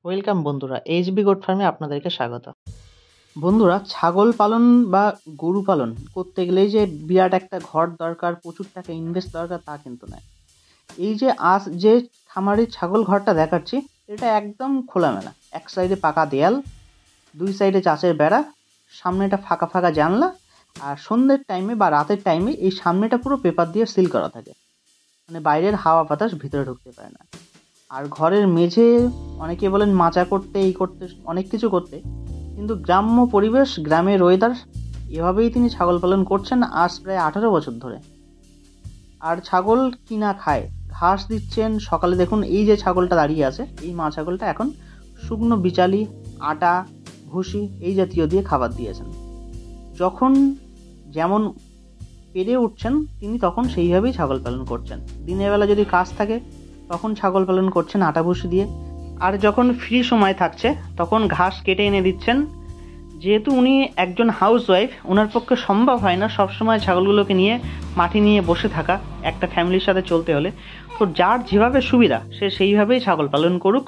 Welcome বন্ধুরা, HB goat ফার্মে আপনাদেরকে স্বাগত। বন্ধুরা, ছাগল পালন বা গরু পালন করতে গেলেই যে বিরাট একটা ঘর দরকার, প্রচুর টাকা ইনভেস্ট দরকার তা কিন্তু নয়। এই যে আজ যে খামারের ছাগল ঘরটা দেখাচ্ছি, এটা একদম খোলামেলা। এক সাইডে পাকা দেয়াল, দুই সাইডে চাষের বেড়া, সামনেটা ফাঁকা ফাঁকা জানলা, আর সন্ধ্যের টাইমে বা রাতের টাইমে এই সামনেটা পুরো পেপার দিয়ে সিল করা থাকে, মানে বাইরের হাওয়া বাতাস ভিতরে ঢুকতে পারে না। আর ঘরের মেঝে অনেকে বলেন মাচা করতে, এই করতে, অনেক কিছু করতে, কিন্তু গ্রাম্য পরিবেশ, গ্রামের ওয়েদার, এভাবেই তিনি ছাগল পালন করছেন আজ প্রায় 18 বছর ধরে। আর ছাগল কিনা খায়, ঘাস দিচ্ছেন। সকালে দেখুন এই যে ছাগলটা দাঁড়িয়ে আছে, এই মা ছাগলটা এখন শুকনো বিচালি, আটা, ভুসি এই জাতীয় দিয়ে খাবার দিয়েছেন। যখন যেমন পেরে উঠছেন তিনি তখন সেইভাবেই ছাগল পালন করছেন। দিনের বেলা যদি কাজ থাকে তখন ছাগল পালন করছেন আটা ভুসি দিয়ে, আর যখন ফ্রি সময় থাকছে তখন ঘাস কেটে এনে দিচ্ছেন। যেহেতু উনি একজন হাউস ওয়াইফ, ওনার পক্ষে সম্ভব হয় না সবসময় ছাগলগুলোকে নিয়ে মাঠে নিয়ে বসে থাকা, একটা ফ্যামিলির সাথে চলতে হলে। তো যার যেভাবে সুবিধা সে সেইভাবেই ছাগল পালন করুক,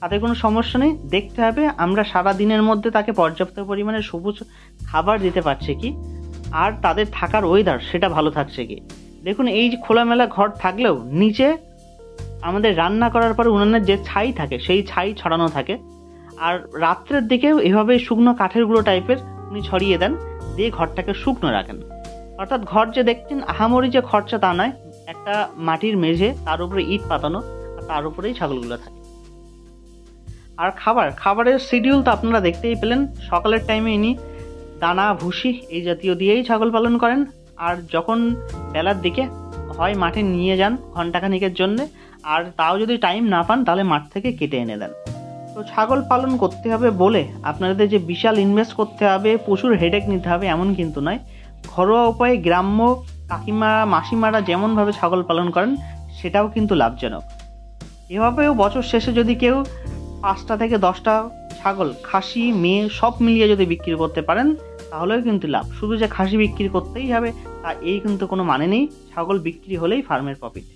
তাতে কোনো সমস্যা নেই। দেখতে হবে আমরা সারা দিনের মধ্যে তাকে পর্যাপ্ত পরিমাণে সবুজ খাবার দিতে পারছে কি, আর তাদের থাকার ওয়েদার সেটা ভালো থাকছে কি। দেখুন, এই যে খোলামেলা ঘর থাকলেও নিচে আমাদের রান্না করার পরে উনানের যে ছাই থাকে সেই ছাই ছড়ানো থাকে, আর রাত্রের দিকেও এভাবে শুকনো কাঠের গুঁড়ো টাইপের উনি ছড়িয়ে দেন, দিয়ে ঘরটাকে শুকনো রাখেন। অর্থাৎ ঘর যে দেখছেন আহামরি যে খরচা তা নয়, একটা মাটির মেঝে, তার উপরে ইট পাতানো, আর তার উপরেই ছাগলগুলো থাকে। আর খাবারের শিডিউল তো আপনারা দেখতেই পেলেন। সকালের টাইমে ইনি দানা ভুসি এই জাতীয় দিয়েই ছাগল পালন করেন, আর যখন বেলার দিকে হয় মাঠে নিয়ে যান ঘন্টাখানিকের জন্যে, আর তাও যদি টাইম না পান তাহলে মাঠ থেকে কেটে এনে দেন। তো ছাগল পালন করতে হবে বলে আপনাদের যে বিশাল ইনভেস্ট করতে হবে, প্রচুর হেডেক নিতে হবে এমন কিন্তু নয়। ঘরোয়া উপায়ে গ্রাম্য কাকিমা মাসিমারা যেমনভাবে ছাগল পালন করেন সেটাও কিন্তু লাভজনক। এভাবেও বছর শেষে যদি কেউ 5টা থেকে 10টা ছাগল, খাসি মেয়ে সব মিলিয়ে যদি বিক্রি করতে পারেন তাহলেও কিন্তু লাভ। শুধু যে খাসি বিক্রি করতেই হবে তা এই কিন্তু কোনো মানে নেই, ছাগল বিক্রি হলেই ফার্মের প্রফিট।